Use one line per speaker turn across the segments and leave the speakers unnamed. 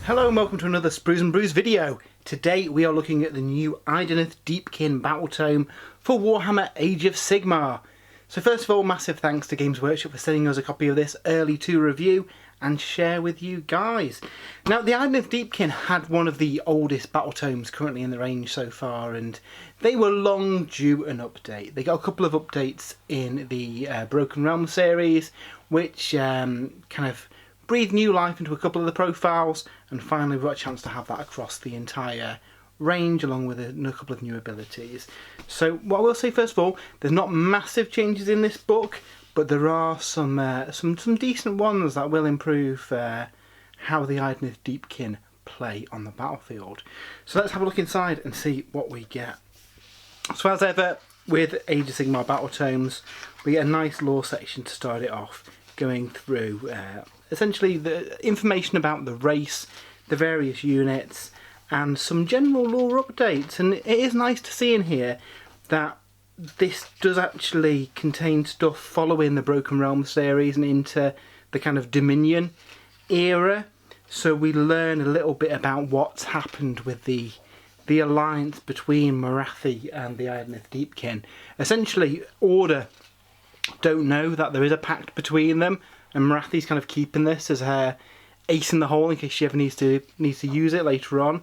Hello and welcome to another Sprues Brews video. Today we are looking at the new Idoneth Deepkin Battletome for Warhammer Age of Sigmar. So first of all, massive thanks to Games Workshop for sending us a copy of this early to review and share with you guys. Now the Idoneth Deepkin had one of the oldest Battletomes currently in the range so far, and they were long due an update. They got a couple of updates in the Broken Realm series which kind of breathe new life into a couple of the profiles, and finally we got a chance to have that across the entire range along with a couple of new abilities. So what I will say first of all, there's not massive changes in this book, but there are some decent ones that will improve how the Idoneth Deepkin play on the battlefield. So let's have a look inside and see what we get. So as ever with Age of Sigmar Battletomes, we get a nice lore section to start it off, going through essentially the information about the race, the various units, and some general lore updates. And it is nice to see in here that this does actually contain stuff following the Broken Realm series and into the kind of Dominion era. So we learn a little bit about what's happened with the alliance between Morathi and the Idoneth Deepkin. Essentially, Order don't know that there is a pact between them, and Morathi's kind of keeping this as her ace in the hole in case she ever needs to use it later on.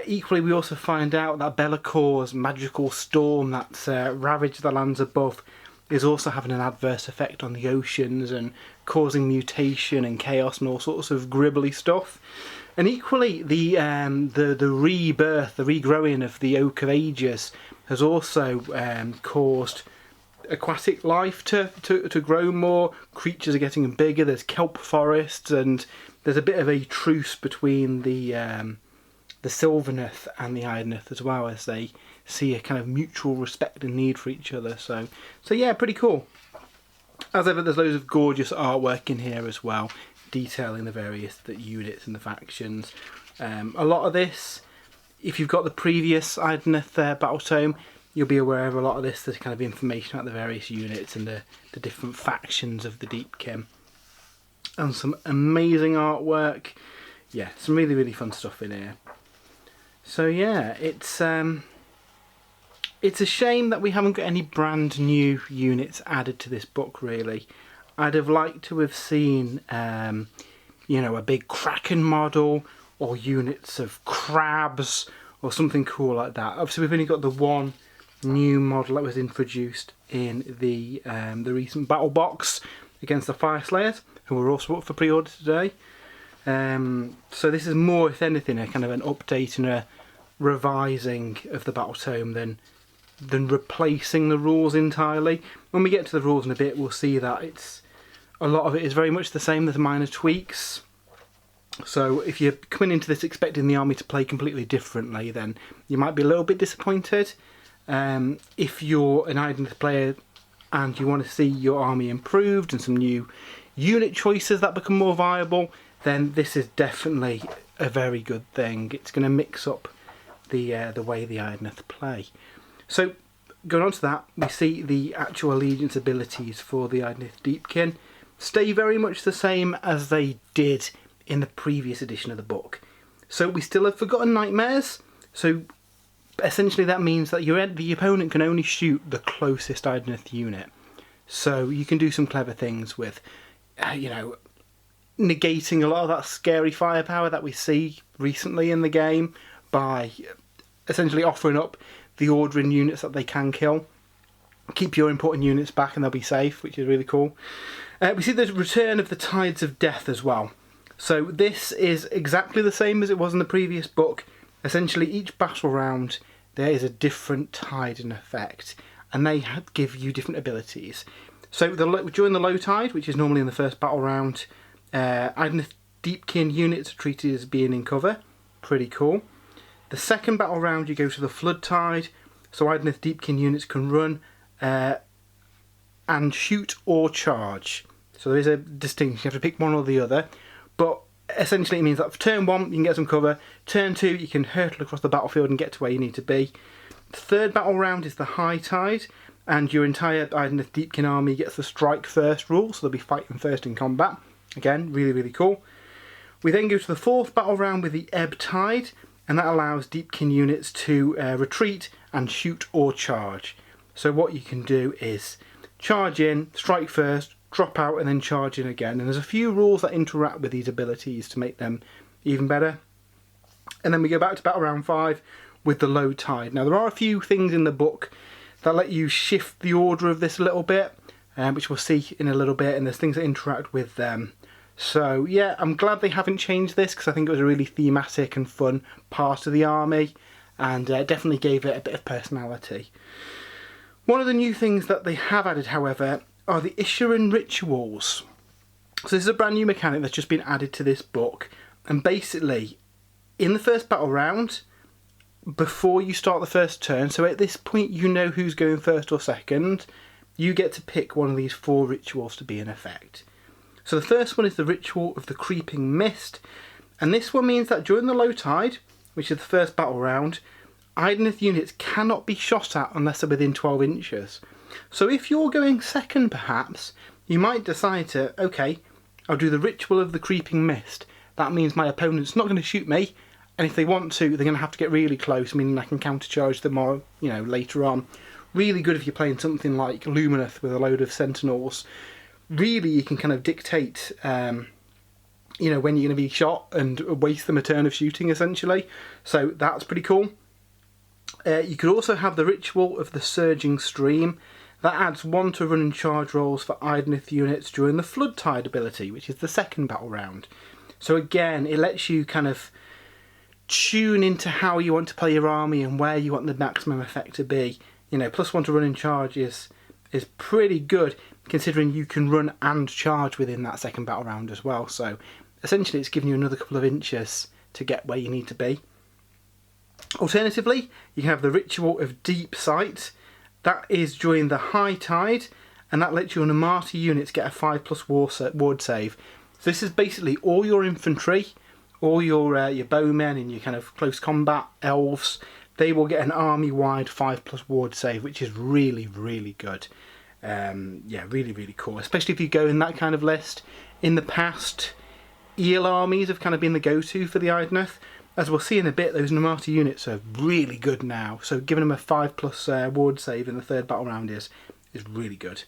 Equally, we also find out that Bellacor's magical storm that's ravaged the lands above is also having an adverse effect on the oceans and causing mutation and chaos and all sorts of gribbly stuff. And equally, the rebirth, the regrowing of the Oak of Ages has also caused aquatic life to grow more. Creatures are getting bigger, there's kelp forests, and there's a bit of a truce between the Sylvaneth and the Idoneth as well, as they see a kind of mutual respect and need for each other. So yeah, pretty cool. As ever, there's loads of gorgeous artwork in here as well, detailing the various units and the factions. A lot of this, if you've got the previous Idoneth Battletome, you'll be aware of a lot of this. There's kind of information about the various units and the different factions of the Deepkin. And some amazing artwork. Yeah, some really, really fun stuff in here. So yeah, it's a shame that we haven't got any brand new units added to this book, really. I'd have liked to have seen, you know, a big Kraken model, or units of crabs, or something cool like that. Obviously we've only got the one new model that was introduced in the recent battle box against the Fire Slayers, who were also up for pre-order today. So this is more, if anything, a kind of an update and a revising of the Battletome than replacing the rules entirely. When we get to the rules in a bit, we'll see that a lot of it is very much the same. There's minor tweaks. So if you're coming into this expecting the army to play completely differently, then you might be a little bit disappointed. If you're an Idoneth player and you want to see your army improved and some new unit choices that become more viable, then this is definitely a very good thing. It's going to mix up the way the Idoneth play. So going on to that, we see the actual allegiance abilities for the Idoneth Deepkin stay very much the same as they did in the previous edition of the book. So we still have Forgotten Nightmares. So essentially that means that the opponent can only shoot the closest Idoneth unit. So you can do some clever things with, you know, negating a lot of that scary firepower that we see recently in the game by essentially offering up the ordering units that they can kill. Keep your important units back and they'll be safe, which is really cool. We see the return of the Tides of Death as well. So this is exactly the same as it was in the previous book. Essentially each battle round there is a different tide in effect, and they give you different abilities. So during the low tide, which is normally in the first battle round, Idoneth Deepkin units are treated as being in cover. Pretty cool. The second battle round you go to the flood tide, so Idoneth Deepkin units can run and shoot or charge. So there is a distinction, you have to pick one or the other, but essentially it means that for turn 1 you can get some cover, turn 2 you can hurtle across the battlefield and get to where you need to be. The third battle round is the high tide, and your entire Idoneth Deepkin army gets the strike first rule, so they'll be fighting first in combat. Again, really, really cool. We then go to the 4th battle round with the Ebb Tide, and that allows Deepkin units to retreat and shoot or charge. So what you can do is charge in, strike first, drop out, and then charge in again. And there's a few rules that interact with these abilities to make them even better. And then we go back to battle round 5 with the Low Tide. Now there are a few things in the book that let you shift the order of this a little bit, which we'll see in a little bit, and there's things that interact with them. So yeah, I'm glad they haven't changed this, because I think it was a really thematic and fun part of the army, and definitely gave it a bit of personality. One of the new things that they have added, however, are the Issurin rituals. So this is a brand new mechanic that's just been added to this book, and basically in the first battle round, before you start the first turn, so at this point you know who's going first or second, you get to pick one of these 4 rituals to be in effect. So the first one is the Ritual of the Creeping Mist, and this one means that during the Low Tide, which is the first battle round, Idoneth units cannot be shot at unless they're within 12 inches. So if you're going second perhaps, you might decide to, okay, I'll do the Ritual of the Creeping Mist. That means my opponent's not going to shoot me, and if they want to, they're going to have to get really close, meaning I can countercharge them more, later on. Really good if you're playing something like Lumineth with a load of Sentinels. Really, you can kind of dictate, when you're going to be shot and waste them a turn of shooting, essentially. So that's pretty cool. You could also have the Ritual of the Surging Stream. That adds 1 to run and charge rolls for Idoneth units during the Flood Tide ability, which is the second battle round. So again, it lets you kind of tune into how you want to play your army and where you want the maximum effect to be. +1 to run and charge is pretty good, considering you can run and charge within that second battle round as well. So essentially it's giving you another couple of inches to get where you need to be. Alternatively, you can have the Ritual of Deep Sight. That is during the High Tide, and that lets your Namarti units get a 5+ ward save. So this is basically all your infantry, all your bowmen and your kind of close combat elves. They will get an army-wide 5+ ward save, which is really, really good. Yeah, really, really cool, especially if you go in that kind of list. In the past, Eel armies have kind of been the go-to for the Idoneth. As we'll see in a bit, those Namarti units are really good now, so giving them a 5+ ward save in the third battle round is really good.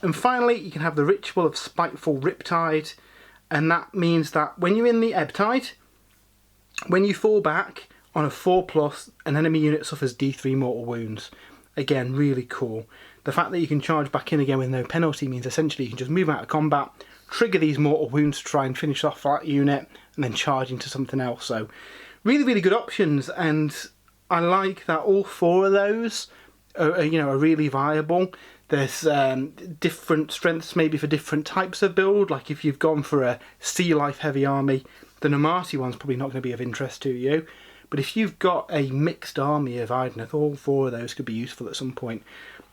And finally, you can have the Ritual of Spiteful Riptide, and that means that when you're in the Ebb Tide, when you fall back on a 4+, an enemy unit suffers D3 mortal wounds. Again, really cool. The fact that you can charge back in again with no penalty means essentially you can just move out of combat, trigger these mortal wounds to try and finish off that unit, and then charge into something else. So really, really good options, and I like that all 4 of those are really viable. There's different strengths maybe for different types of build. Like if you've gone for a sea life heavy army, the Namarti one's probably not going to be of interest to you. But if you've got a mixed army of Idoneth, all 4 of those could be useful at some point.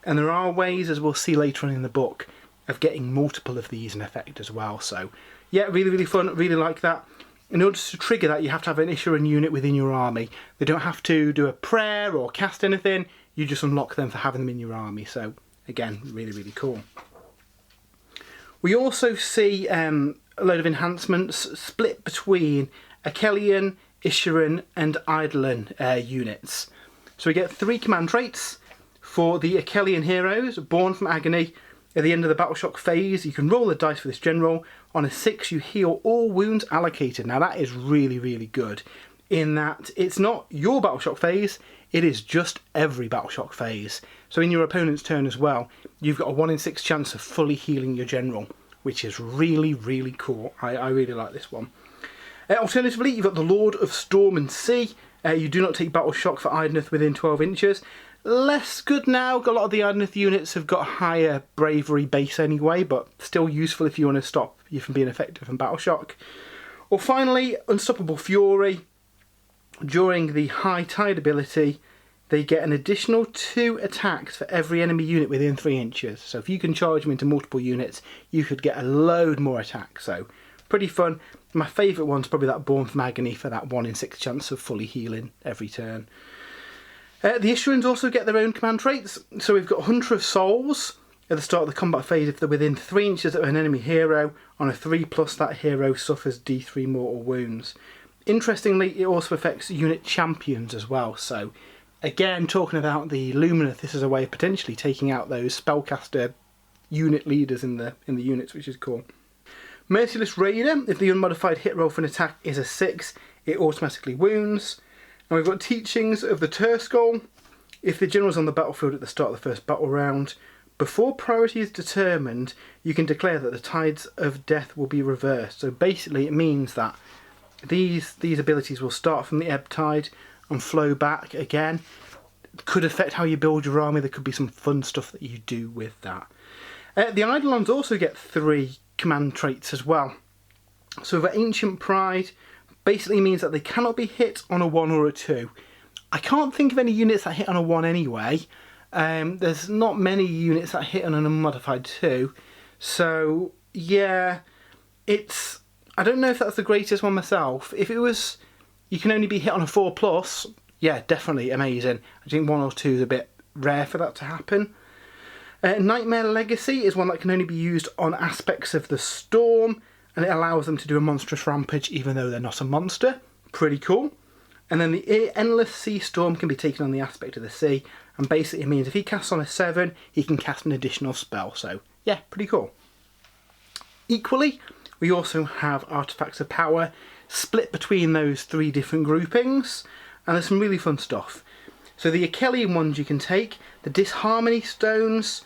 And there are ways, as we'll see later on in the book, of getting multiple of these in effect as well. So yeah, really, really fun, really like that. In order to trigger that, you have to have an Issurin unit within your army. They don't have to do a prayer or cast anything, you just unlock them for having them in your army. So again, really, really cool. We also see a load of enhancements split between a Kellyanne, Issurin and Eidolon units. So we get 3 command traits for the Kellyanne heroes. Born from Agony. At the end of the Battle Shock phase, you can roll the dice for this general. On a 6, you heal all wounds allocated. Now that is really, really good, in that it's not your Battle Shock phase, it is just every Battle Shock phase. So in your opponent's turn as well, you've got a 1 in 6 chance of fully healing your general, which is really, really cool. I really like this one. Alternatively, you've got the Lord of Storm and Sea. You do not take Battle Shock for Idoneth within 12 inches. Less good now. A lot of the Idoneth units have got a higher bravery base anyway, but still useful if you want to stop you from being effective in Battle Shock. Or finally, Unstoppable Fury. During the High Tide ability, they get an additional 2 attacks for every enemy unit within 3 inches. So if you can charge them into multiple units, you could get a load more attacks. So pretty fun. My favourite one's probably that Born from Agony for that 1 in 6 chance of fully healing every turn. The Issurins also get their own command traits. So we've got Hunter of Souls, at the start of the combat phase if they're within 3 inches of an enemy hero. On a 3+, that hero suffers D3 mortal wounds. Interestingly, it also affects unit champions as well, so again, talking about the Lumineth, this is a way of potentially taking out those spellcaster unit leaders in the units, which is cool. Merciless Raider, if the unmodified hit roll for an attack is a 6, it automatically wounds. And we've got Teachings of the Turskull. If the general's on the battlefield at the start of the first battle round, before priority is determined, you can declare that the tides of death will be reversed. So basically it means that these abilities will start from the ebb tide and flow back again. It could affect how you build your army. There could be some fun stuff that you do with that. The Eidolons also get 3 command traits as well. So the Ancient Pride basically means that they cannot be hit on a 1 or a 2. I can't think of any units that hit on a 1 anyway. There's not many units that hit on an unmodified 2. So yeah, I don't know if that's the greatest one myself. If it was, you can only be hit on a 4+, yeah, definitely amazing. I think 1 or 2 is a bit rare for that to happen. Nightmare Legacy is one that can only be used on aspects of the Storm, and it allows them to do a monstrous rampage even though they're not a monster. Pretty cool. And then the Endless Sea Storm can be taken on the aspect of the sea, and basically it means if he casts on a 7, he can cast an additional spell. So yeah, pretty cool. Equally, we also have Artifacts of Power split between those 3 different groupings, and there's some really fun stuff. So the Kellyanne ones you can take, the Disharmony Stones.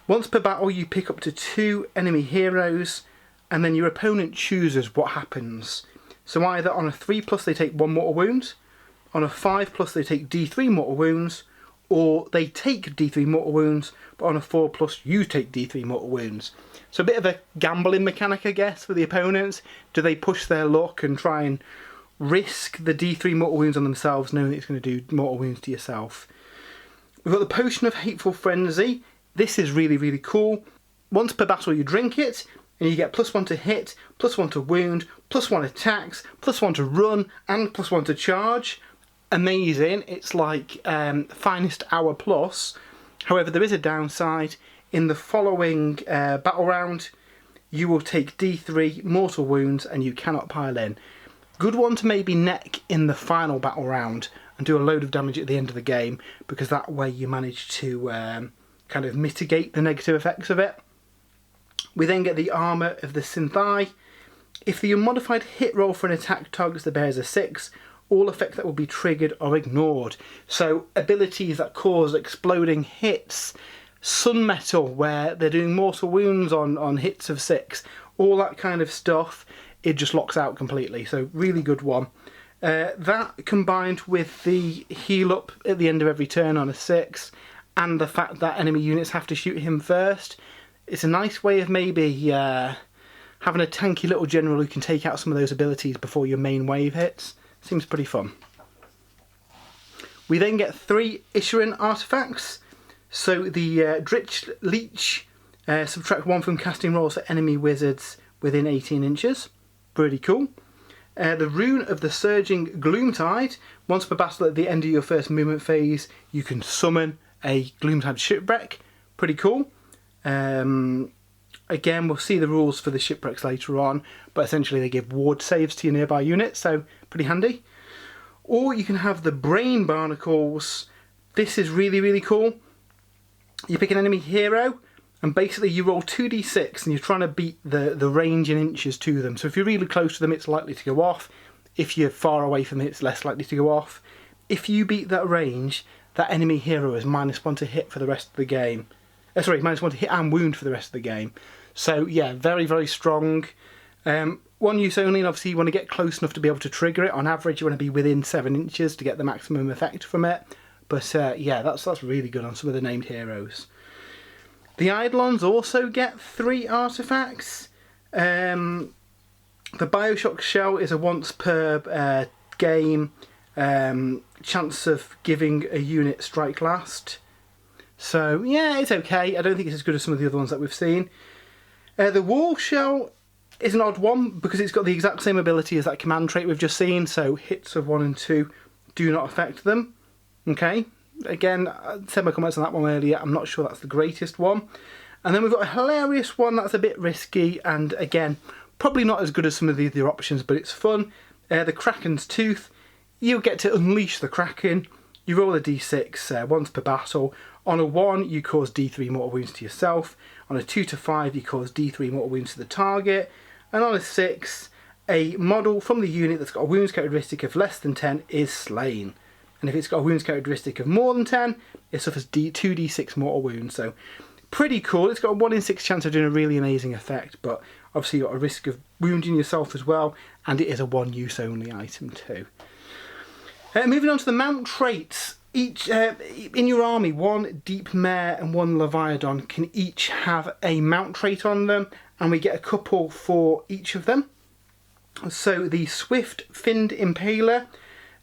Once per battle you pick up to 2 enemy heroes, and then your opponent chooses what happens. So either on a 3+ they take 1 mortal wound, on a 5+ they take D3 mortal wounds, or they take D3 mortal wounds, but on a 4+ you take D3 mortal wounds. So a bit of a gambling mechanic, I guess, for the opponents. Do they push their luck and try and risk the D3 mortal wounds on themselves, knowing that it's going to do mortal wounds to yourself? We've got the Potion of Hateful Frenzy. This is really, really cool. Once per battle you drink it, and you get +1 to hit, +1 to wound, +1 attacks, +1 to run, and +1 to charge. Amazing. It's like finest hour plus. However, there is a downside. In the following battle round, you will take D3 mortal wounds and you cannot pile in. Good one to maybe neck in the final battle round and do a load of damage at the end of the game, because that way you manage to kind of mitigate the negative effects of it. We then get the Armour of the Synthai. If the unmodified hit roll for an attack targets the bear as a 6, all effects that will be triggered are ignored. So abilities that cause exploding hits, Sun Metal where they're doing mortal wounds on hits of 6, all that kind of stuff, it just locks out completely. So really good one. That combined with the heal up at the end of every turn on a 6, and the fact that enemy units have to shoot him first, it's a nice way of maybe having a tanky little general who can take out some of those abilities before your main wave hits. Seems pretty fun. We then get 3 Issurin artifacts. So the Dritch Leech, subtract 1 from casting rolls for enemy wizards within 18 inches. Pretty cool. The Rune of the Surging Gloomtide. Once per battle at the end of your first movement phase, you can summon a Gloomtide Shipwreck. Pretty cool. Again, we'll see the rules for the shipwrecks later on, but essentially they give ward saves to your nearby units, so pretty handy. Or you can have the Brain Barnacles. This is really, really cool. You pick an enemy hero, and basically you roll 2d6 and you're trying to beat the range in inches to them. So if you're really close to them, it's likely to go off. If you're far away from them, it's less likely to go off. If you beat that range, that enemy hero is -1 to hit for the rest of the game. Sorry, -1 to hit and wound for the rest of the game. So yeah, very, very strong. One use only, and obviously you want to get close enough to be able to trigger it. On average, you want to be within 7 inches to get the maximum effect from it. But yeah, that's really good on some of the named heroes. The Eidolons also get 3 artifacts. The Bioshock Shell is a once per game chance of giving a unit strike last. So yeah, it's okay. I don't think it's as good as some of the other ones that we've seen. The Wall Shell is an odd one because it's got the exact same ability as that command trait we've just seen, so hits of 1 and 2 do not affect them. Okay, again, I said my comments on that one earlier, I'm not sure that's the greatest one. And then we've got a hilarious one that's a bit risky, and again, probably not as good as some of the other options, but it's fun. The Kraken's Tooth. You get to unleash the Kraken. You roll a d6 once per battle. On a 1, you cause d3 mortal wounds to yourself. On a 2 to 5, you cause d3 mortal wounds to the target. And on a 6, a model from the unit that's got a wounds characteristic of less than 10 is slain. And if it's got a wounds characteristic of more than 10, it suffers 2d6 mortal wounds. So pretty cool. It's got a 1 in 6 chance of doing a really amazing effect, but obviously you've got a risk of wounding yourself as well, and it is a 1 use only item too. Moving on to the mount traits. Each in your army, 1 Deep Mare and 1 Leviathan can each have a mount trait on them, and we get a couple for each of them. So the Swift Finned Impaler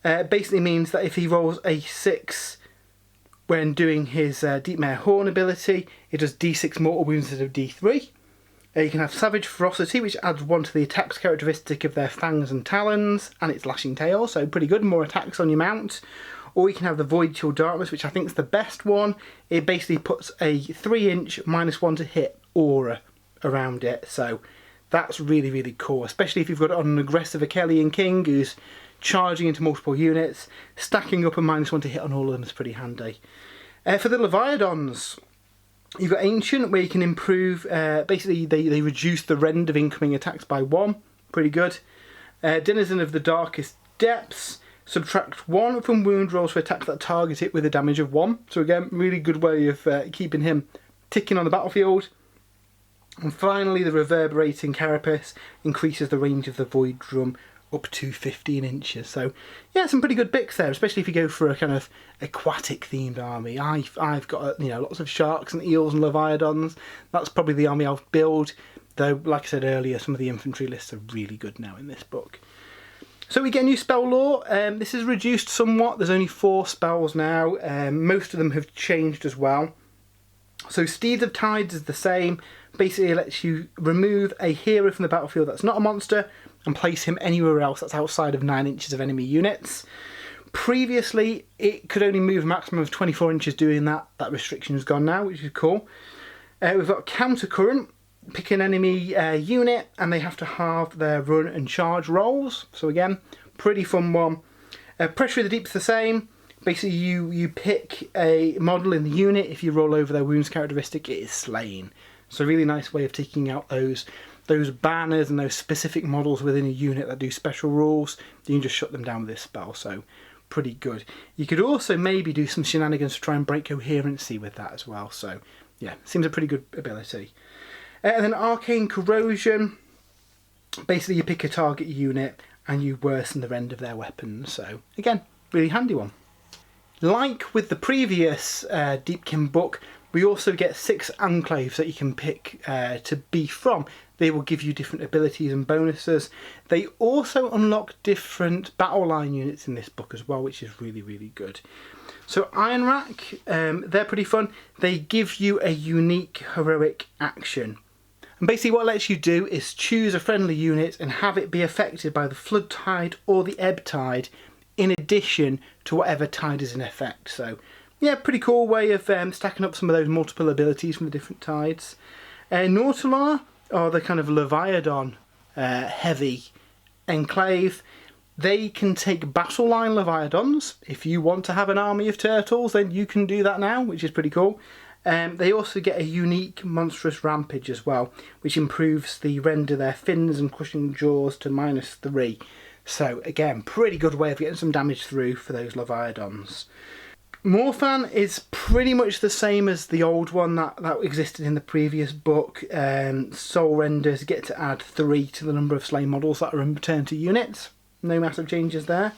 basically means that if he rolls a 6 when doing his Deep Mare Horn ability, it does d6 mortal wounds instead of d3. You can have Savage Ferocity, which adds 1 to the attacks characteristic of their fangs and talons, and its lashing tail, so pretty good, more attacks on your mount. Or you can have the Void Chill Darkness, which I think is the best one. It basically puts a 3-inch -1 to hit aura around it, so that's really, really cool, especially if you've got it on an aggressive Kellyanne king who's charging into multiple units. Stacking up a -1 to hit on all of them is pretty handy. For the Leviathans, you've got Ancient, where you can improve, basically they reduce the rend of incoming attacks by 1, pretty good. Denizen of the Darkest Depths, subtract 1 from wound rolls for attacks that target it with a damage of 1. So again, really good way of keeping him ticking on the battlefield. And finally, the Reverberating Carapace increases the range of the Void Drum up to 15 inches. So yeah, some pretty good picks there, especially if you go for a kind of aquatic themed army. I've got lots of sharks and eels and leviathans. That's probably the army I'll build, though like I said earlier, some of the infantry lists are really good now in this book. So we get a new spell lore. This is reduced somewhat. There's only 4 spells now. Most of them have changed as well. So Steeds of Tides is the same. Basically it lets you remove a hero from the battlefield that's not a monster and place him anywhere else that's outside of 9 inches of enemy units. Previously it could only move a maximum of 24 inches doing that. That restriction is gone now, which is cool. We've got Countercurrent. Pick an enemy unit and they have to halve their run and charge rolls. So again, pretty fun one. Pressure of the Deep's the same. Basically you pick a model in the unit. If you roll over their wounds characteristic, it is slain. So a really nice way of taking out those banners and those specific models within a unit that do special rules. You can just shut them down with this spell, so pretty good. You could also maybe do some shenanigans to try and break coherency with that as well. So yeah, seems a pretty good ability. And then Arcane Corrosion. Basically you pick a target unit and you worsen the rend of their weapons. So again, really handy one. Like with the previous Deepkin book, we also get 6 Enclaves that you can pick to be from. They will give you different abilities and bonuses. They also unlock different battle line units in this book as well, which is really, really good. So Iron Rack, they're pretty fun. They give you a unique heroic action. And basically what it lets you do is choose a friendly unit and have it be affected by the Flood Tide or the Ebb Tide in addition to whatever tide is in effect. So yeah, pretty cool way of stacking up some of those multiple abilities from the different tides. Nautilar, or the kind of Leviathan heavy enclave, they can take battle line Leviathans. If you want to have an army of turtles, then you can do that now, which is pretty cool. They also get a unique Monstrous Rampage as well, which improves the rend of their fins and crushing jaws to -3. So again, pretty good way of getting some damage through for those Leviathans. Morphan is pretty much the same as the old one that existed in the previous book. Soul Renders get to add 3 to the number of slain models that are in return to units. No massive changes there.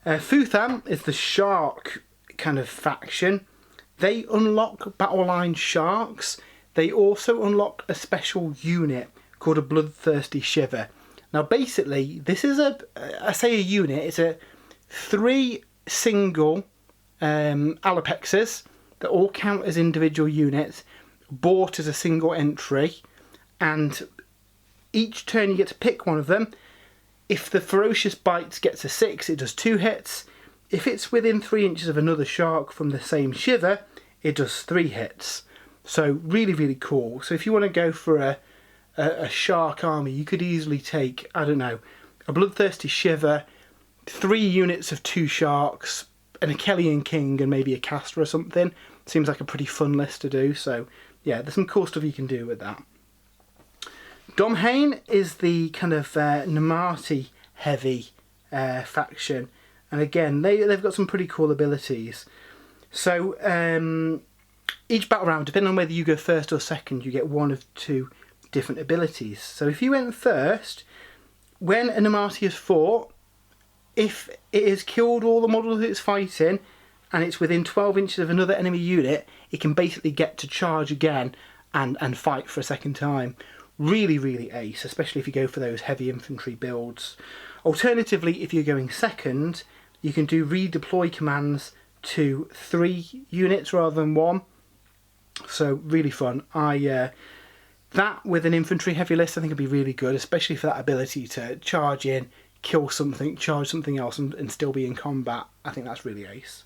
Futhan is the shark kind of faction. They unlock battle line sharks. They also unlock a special unit called a Bloodthirsty Shiver. Now basically this is I say a unit, it's a 3 single Allopexes that all count as individual units, bought as a single entry, and each turn you get to pick one of them. If the Ferocious Bites gets a 6, it does 2 hits. If it's within 3 inches of another shark from the same shiver, it does 3 hits. So really, really cool. So if you want to go for a shark army, you could easily take, I don't know, a Bloodthirsty Shiver, 3 units of 2 sharks, and a Kellyanne King, and maybe a caster or something. Seems like a pretty fun list to do. So yeah, there's some cool stuff you can do with that. Domhain is the kind of Namati heavy faction, and again they've got some pretty cool abilities. So each battle round, depending on whether you go first or second, you get 1 of 2 different abilities. So if you went first, when a Namati is fought, if it has killed all the models it's fighting and it's within 12 inches of another enemy unit, it can basically get to charge again and fight for a second time. Really, really ace, especially if you go for those heavy infantry builds. Alternatively, if you're going second, you can do redeploy commands to 3 units rather than 1. So really fun. That with an infantry heavy list I think would be really good, especially for that ability to charge in, kill something, charge something else and still be in combat. I think that's really ace.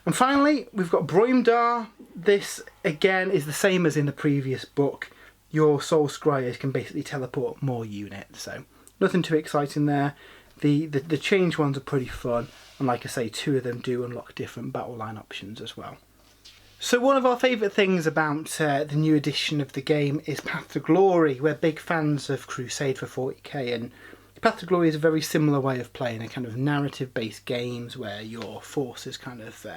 And finally, we've got Broimdar. This again is the same as in the previous book. Your Soul Scryers can basically teleport more units, so nothing too exciting there. The change ones are pretty fun, and like I say, 2 of them do unlock different battle line options as well. So one of our favourite things about the new edition of the game is Path to Glory. We're big fans of Crusade for 40k, and Path to Glory is a very similar way of playing a kind of narrative-based games where your forces kind of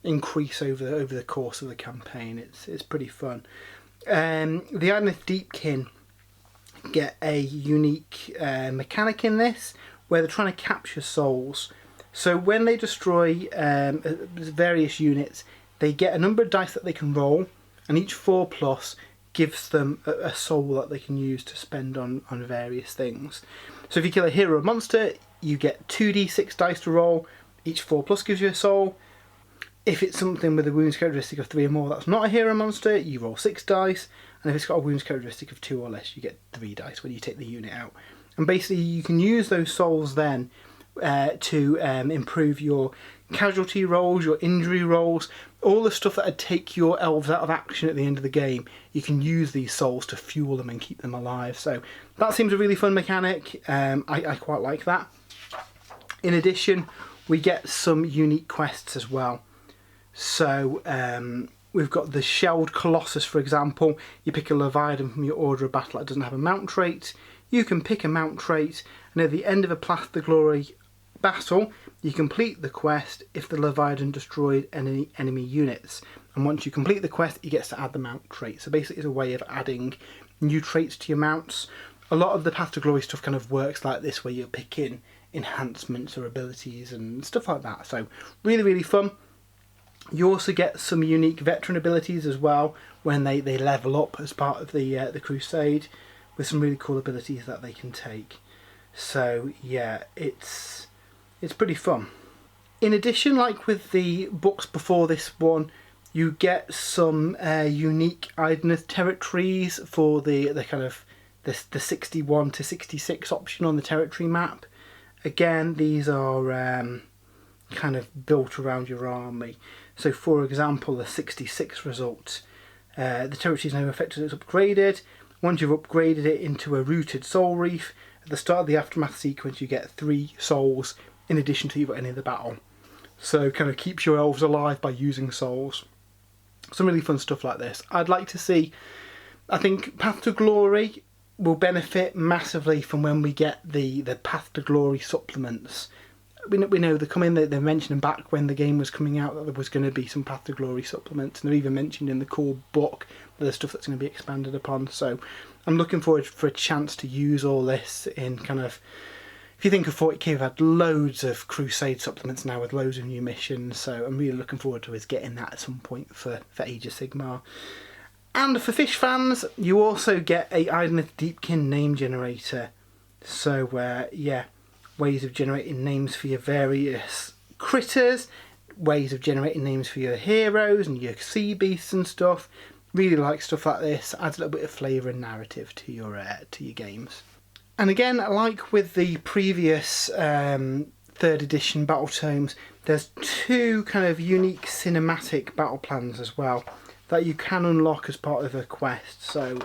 increase over the course of the campaign. It's pretty fun. The Idoneth Deepkin get a unique mechanic in this where they're trying to capture souls. So when they destroy various units, they get a number of dice that they can roll, and each 4+ gives them a soul that they can use to spend on various things. So if you kill a hero or monster, you get 2d6 dice to roll, each 4+ gives you a soul. If it's something with a wounds characteristic of 3 or more that's not a hero monster, you roll 6 dice, and if it's got a wounds characteristic of 2 or less, you get 3 dice when you take the unit out. And basically you can use those souls then to improve your casualty rolls, your injury rolls, all the stuff that would take your elves out of action at the end of the game. You can use these souls to fuel them and keep them alive. So that seems a really fun mechanic. I quite like that. In addition, we get some unique quests as well. So we've got the Shelled Colossus, for example. You pick a Leviathan from your order of battle that doesn't have a mount trait. You can pick a mount trait, and at the end of a Path to Glory battle, you complete the quest if the Leviathan destroyed any enemy units. And once you complete the quest, it gets to add the mount trait. So basically it's a way of adding new traits to your mounts. A lot of the Path to Glory stuff kind of works like this, where you're picking enhancements or abilities and stuff like that. So really, really fun. You also get some unique veteran abilities as well when they level up as part of the Crusade, with some really cool abilities that they can take. So yeah, it's pretty fun. In addition, like with the books before this one, you get some unique Idoneth territories for the kind of the 61 to 66 option on the territory map. Again, these are kind of built around your army. So for example, the 66 result, the territory is now effectively upgraded. Once you've upgraded it into a rooted soul reef, at the start of the aftermath sequence you get 3 souls in addition to any of the battle. So kind of keeps your elves alive by using souls. Some really fun stuff like this. I'd like to see, I think Path to Glory will benefit massively from when we get the Path to Glory supplements. We know they're coming, they're mentioning back when the game was coming out that there was going to be some Path to Glory supplements, and they're even mentioned in the core book that there's stuff that's going to be expanded upon. So I'm looking forward for a chance to use all this in kind of, if you think of 40k, we've had loads of Crusade supplements now with loads of new missions, so I'm really looking forward to us getting that at some point for Age of Sigmar. And for fish fans, you also get a Idoneth Deepkin name generator. So yeah, ways of generating names for your various critters, ways of generating names for your heroes and your sea beasts and stuff. Really like stuff like this. Adds a little bit of flavour and narrative to your games. And again, like with the previous 3rd edition Battletomes, there's 2 kind of unique cinematic battle plans as well. that you can unlock as part of a quest. So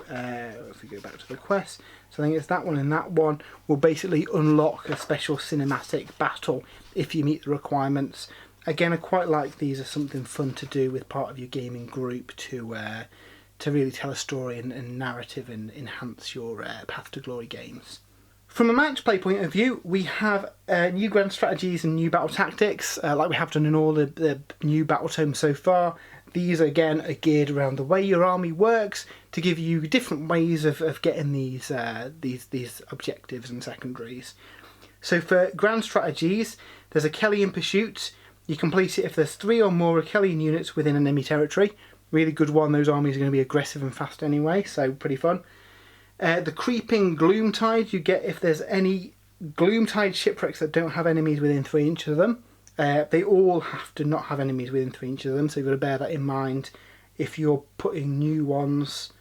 if we go back to the quest, so I think it's that one, and that one will basically unlock a special cinematic battle if you meet the requirements. Again, I quite like these as something fun to do with part of your gaming group to really tell a story and narrative and enhance your Path to Glory games. From a match play point of view, we have new grand strategies and new battle tactics, like we have done in all the new Battletomes so far. These again are geared around the way your army works to give you different ways of getting these objectives and secondaries. So for grand strategies, there's a Kellyanne pursuit. You complete it if there's 3 or more Kellyanne units within enemy territory. Really good one. Those armies are going to be aggressive and fast anyway, so pretty fun. The creeping Gloomtide you get if there's any Gloomtide shipwrecks that don't have enemies within 3 inches of them. They all have to not have enemies within 3 inches of them, so you've got to bear that in mind if you're putting new ones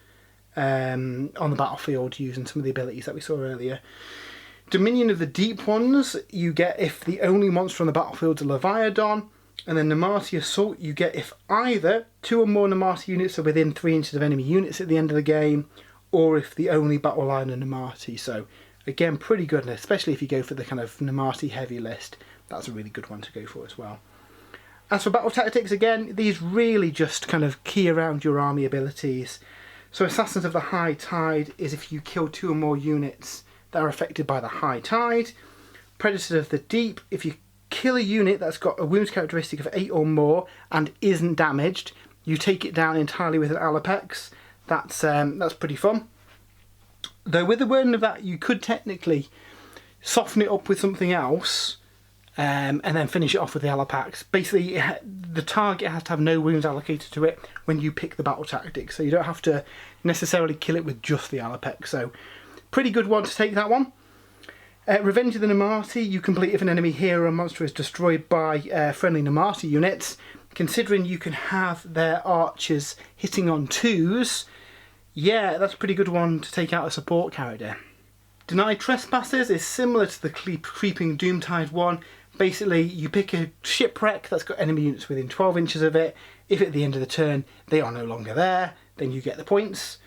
on the battlefield using some of the abilities that we saw earlier. Dominion of the Deep Ones you get if the only monster on the battlefield is a Leviathan. And then Namarti Assault you get if either 2 or more Namarti units are within 3 inches of enemy units at the end of the game, or if the only battle line are Namarti. So again, pretty good, and especially if you go for the kind of Namarti heavy list, that's a really good one to go for as well. As for battle tactics, again, these really just kind of key around your army abilities. So Assassins of the High Tide is if you kill 2 or more units that are affected by the High Tide. Predators of the Deep, if you kill a unit that's got a wounds characteristic of 8 or more and isn't damaged, you take it down entirely with an Allopex. That's pretty fun. Though with the wording of that, you could technically soften it up with something else and then finish it off with the Allopex. Basically, the target has to have no wounds allocated to it when you pick the battle tactic, so you don't have to necessarily kill it with just the Allopex. So pretty good one to take, that one. Revenge of the Namarti you complete if an enemy hero or monster is destroyed by friendly Namarti units. Considering you can have their archers hitting on 2s, yeah, that's a pretty good one to take out a support character. Deny Trespassers is similar to the Creeping Doomtide one. Basically, you pick a shipwreck that's got enemy units within 12 inches of it. If at the end of the turn they are no longer there, then you get the points.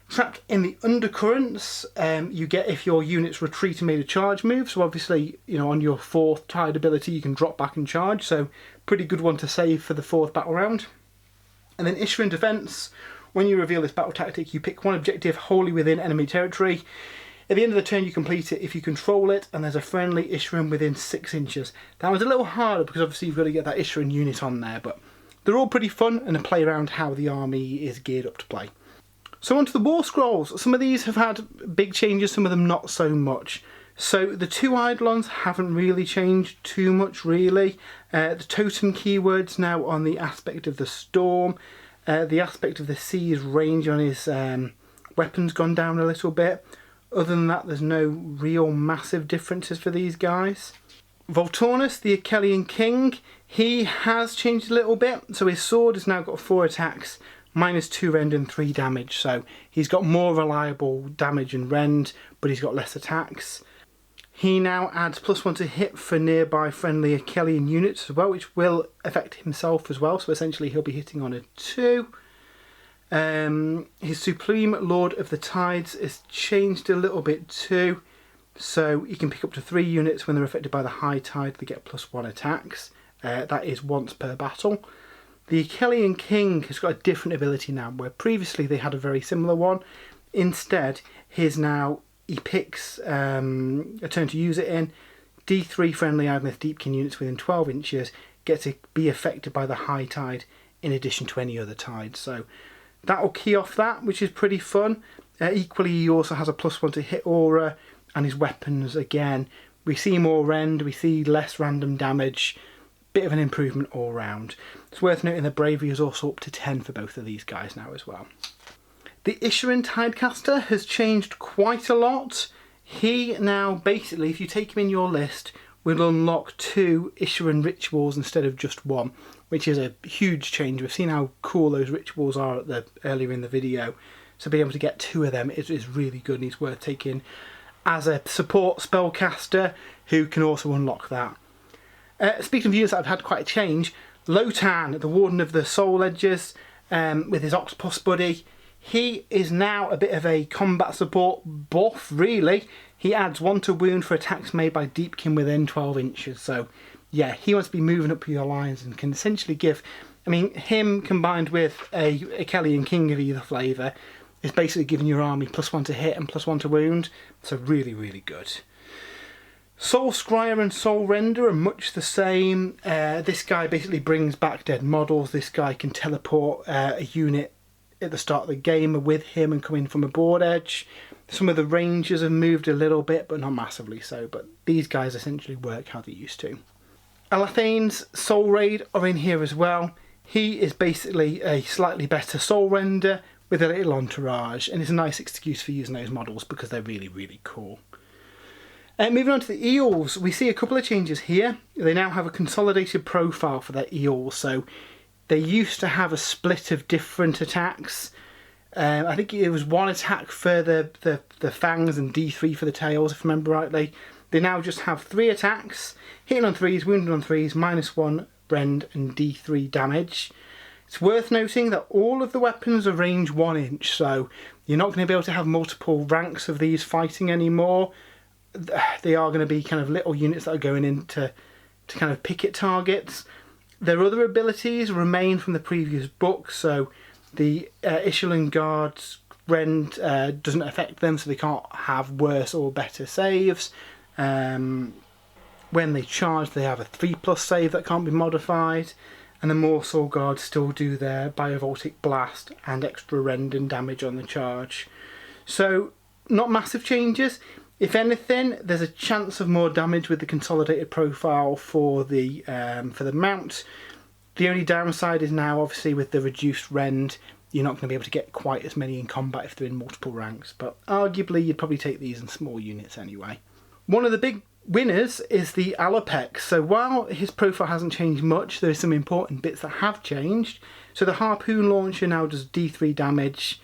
Trapped in the Undercurrents, you get if your units retreat and made a charge move. So obviously, you know, on your 4th Tide ability, you can drop back and charge. So pretty good one to save for the 4th battle round. And then Issuing Defense. When you reveal this battle tactic, you pick one objective wholly within enemy territory. At the end of the turn, you complete it if you control it, and there's a friendly Issuing within 6 inches. That one's a little harder because obviously you've got to get that Issuing unit on there, but they're all pretty fun and a play around how the army is geared up to play. So on to the War Scrolls. Some of these have had big changes, some of them not so much. So the 2 Eidolons haven't really changed too much, really. The totem keywords now on the aspect of the storm. The aspect of the sea's range on his weapons gone down a little bit. Other than that, there's no real massive differences for these guys. Volturnus, the Kellyanne King, he has changed a little bit. So his sword has now got 4 attacks, -2 rend and 3 damage. So he's got more reliable damage and rend, but he's got less attacks. He now adds +1 to hit for nearby friendly Kellyanne units as well, which will affect himself as well. So essentially he'll be hitting on a 2. His Supreme Lord of the Tides is changed a little bit too. So you can pick up to 3 units when they're affected by the High Tide. They get +1 attacks. That is once per battle. The Kellyanne King has got a different ability now, where previously they had a very similar one. Instead, he picks a turn to use it in. D3 friendly Idoneth Deepkin units within 12 inches get to be affected by the High Tide in addition to any other tide. So that will key off that, which is pretty fun. Equally, he also has a +1 to hit aura, and his weapons, again, we see more rend, we see less random damage. Bit of an improvement all round. It's worth noting that bravery is also up to 10 for both of these guys now as well. The Issuing Tidecaster has changed quite a lot. He now, basically, if you take him in your list, will unlock 2 Issuing rituals instead of just 1, which is a huge change. We've seen how cool those rituals are earlier in the video, so being able to get 2 of them is really good, and he's worth taking as a support spellcaster who can also unlock that. Speaking of units that have had quite a change, Lotan, the Warden of the Soul Edges, with his Octopus buddy. He is now a bit of a combat support buff, really. He adds 1 to wound for attacks made by Deepkin within 12 inches. So, yeah, he wants to be moving up your lines and can essentially give... I mean, him combined with a Kellyanne King of either flavour is basically giving your army +1 to hit and +1 to wound. So really, really good. Soul Scryer and Soul Render are much the same. This guy basically brings back dead models. This guy can teleport a unit at the start of the game with him and come in from a board edge. Some of the rangers have moved a little bit, but not massively so. But these guys essentially work how they used to. Alathane's Soul Raid are in here as well. He is basically a slightly better Soul Render with a little entourage, and it's a nice excuse for using those models because they're really, really cool. Moving on to the Eels, we see a couple of changes here. They now have a consolidated profile for their Eels, so they used to have a split of different attacks. I think it was 1 attack for the fangs and D3 for the tails, if I remember rightly. They now just have 3 attacks, hitting on 3s, wounding on 3s, -1 rend and D3 damage. It's worth noting that all of the weapons are range 1 inch, so you're not going to be able to have multiple ranks of these fighting anymore. They are going to be kind of little units that are going in to kind of pick at targets. Their other abilities remain from the previous book, so the Echelon Guard's rend doesn't affect them, so they can't have worse or better saves. When they charge, they have a 3+ save that can't be modified, and the Morsel Guards still do their Biovoltic Blast and extra rend and damage on the charge. So, not massive changes. If anything, there's a chance of more damage with the consolidated profile for the mount. The only downside is now, obviously, with the reduced rend, you're not going to be able to get quite as many in combat if they're in multiple ranks. But arguably, you'd probably take these in small units anyway. One of the big winners is the Allopex. So while his profile hasn't changed much, there are some important bits that have changed. So the Harpoon Launcher now does D3 damage.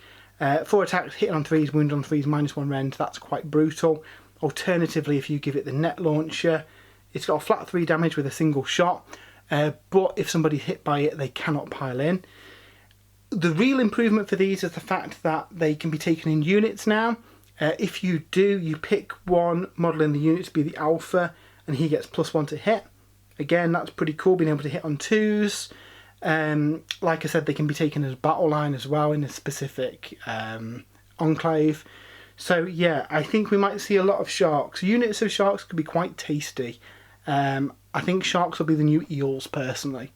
4 attacks, hitting on 3s, wound on 3s, -1 rend. That's quite brutal. Alternatively, if you give it the Net Launcher, it's got a flat 3 damage with a single shot. But if somebody's hit by it, they cannot pile in. The real improvement for these is the fact that they can be taken in units now. If you do, you pick one model in the unit to be the alpha, and he gets +1 to hit. Again, that's pretty cool, being able to hit on 2s. Like I said, they can be taken as battle line as well in a specific enclave. So yeah, I think we might see a lot of sharks. Units of sharks could be quite tasty. I think sharks will be the new eels, personally.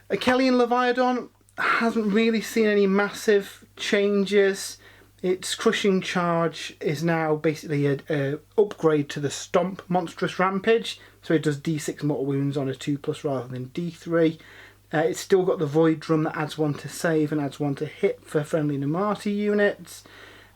A Kellyanne Leviathan hasn't really seen any massive changes. Its crushing charge is now basically a upgrade to the Stomp Monstrous Rampage, so it does D6 mortal wounds on a 2+ rather than D3. It's still got the Void Drum that adds 1 to save and adds 1 to hit for friendly Namarti units.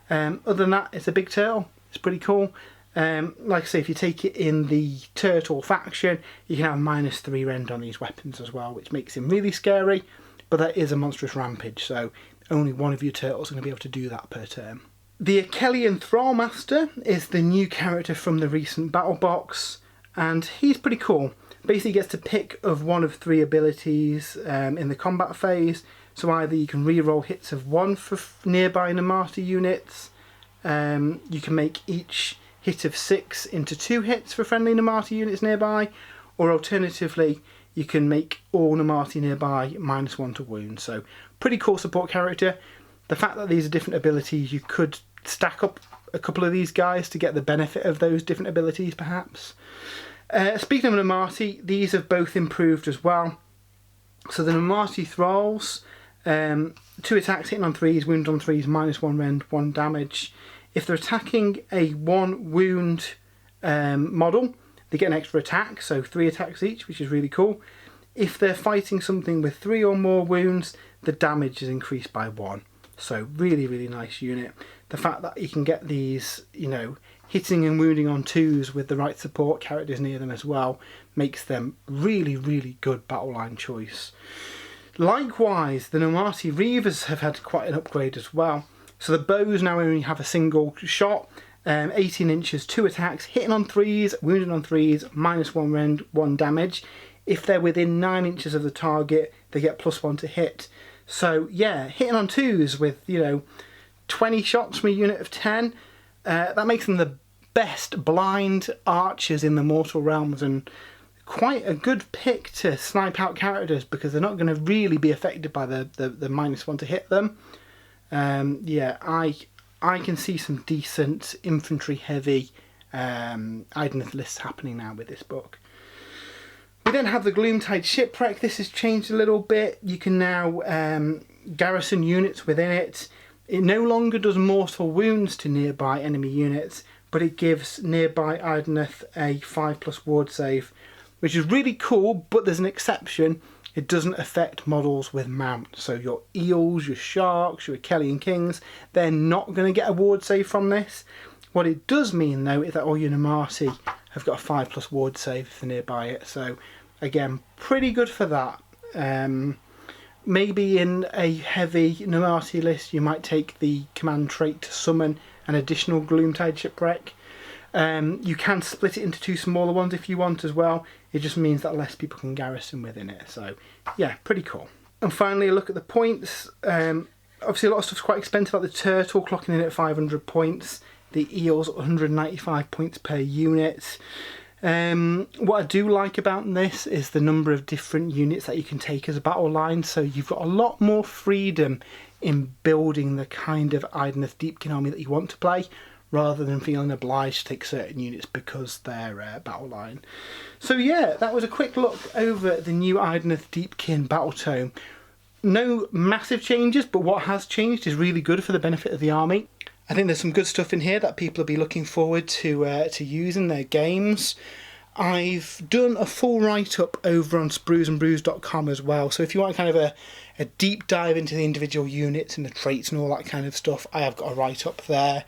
Other than that, it's a big turtle. It's pretty cool. Like I say, if you take it in the turtle faction, you can have -3 rend on these weapons as well, which makes him really scary. But that is a monstrous rampage, so only one of your turtles is going to be able to do that per turn. The Kellyanne Thrallmaster is the new character from the recent battle box, and he's pretty cool. Basically gets to pick of one of 3 abilities in the combat phase, so either you can reroll hits of 1 for nearby Namarti units, you can make each hit of 6 into 2 hits for friendly Namarti units nearby, or alternatively you can make all Namarti nearby -1 to wound. So pretty cool support character. The fact that these are different abilities, you could stack up a couple of these guys to get the benefit of those different abilities perhaps. Speaking of Namarti, these have both improved as well. So the Namarti Thralls, 2 attacks, hitting on 3s, wound on 3s, -1 rend, 1 damage. If they're attacking a 1 wound model, they get an extra attack, so 3 attacks each, which is really cool. If they're fighting something with 3 or more wounds, the damage is increased by 1. So really, really nice unit. The fact that you can get these, you know, hitting and wounding on 2s with the right support characters near them as well, makes them really, really good battle line choice. Likewise, the Namarti Reavers have had quite an upgrade as well. So the bows now only have a single shot, 18 inches, 2 attacks, hitting on 3s, wounding on 3s, -1 rend, 1 damage. If they're within 9 inches of the target, they get +1 to hit. So yeah, hitting on 2s with, you know, 20 shots from a unit of 10, that makes them the best blind archers in the mortal realms, and quite a good pick to snipe out characters because they're not going to really be affected by the -1 to hit them. Yeah, I can see some decent infantry heavy Idoneth lists happening now with this book. We then have the Gloomtide Shipwreck. This has changed a little bit. You can now garrison units within it. It no longer does mortal wounds to nearby enemy units, but it gives nearby Idoneth a 5+ ward save, which is really cool, but there's an exception. It doesn't affect models with mount. So your Eels, your Sharks, your Kellyanne Kings, they're not going to get a ward save from this. What it does mean though is that all your Namarti have got a 5+ ward save if they're nearby it. So again, pretty good for that. Maybe in a heavy Namarti list you might take the command trait to summon an additional Gloomtide Shipwreck. You can split it into 2 smaller ones if you want as well. It just means that less people can garrison within it. So yeah, pretty cool. And finally, a look at the points. Obviously a lot of stuff's quite expensive, like the Turtle clocking in at 500 points. The Eels 195 points per unit. What I do like about this is the number of different units that you can take as a battle line. So you've got a lot more freedom in building the kind of Idoneth Deepkin army that you want to play, rather than feeling obliged to take certain units because they're battle line. So yeah, that was a quick look over the new Idoneth Deepkin Battletome. No massive changes, but what has changed is really good for the benefit of the army. I think there's some good stuff in here that people will be looking forward to use in their games. I've done a full write-up over on spruesandbrews.com as well, so if you want kind of a deep dive into the individual units and the traits and all that kind of stuff, I have got a write-up there.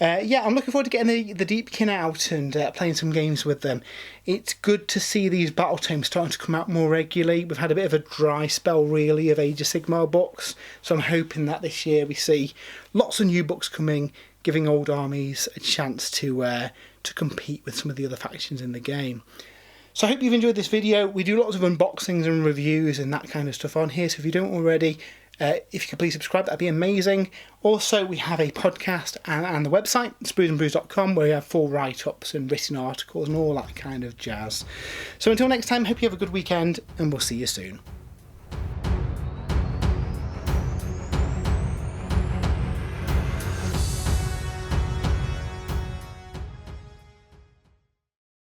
Yeah, I'm looking forward to getting the Deepkin out and playing some games with them. It's good to see these Battletomes starting to come out more regularly. We've had a bit of a dry spell, really, of Age of Sigmar books, so I'm hoping that this year we see lots of new books coming, giving old armies a chance to compete with some of the other factions in the game. So I hope you've enjoyed this video. We do lots of unboxings and reviews and that kind of stuff on here, so if you don't already, if you could please subscribe, that'd be amazing. Also, we have a podcast and the website, spruesandbrews.com, where we have full write-ups and written articles and all that kind of jazz. So until next time, hope you have a good weekend, and we'll see you soon.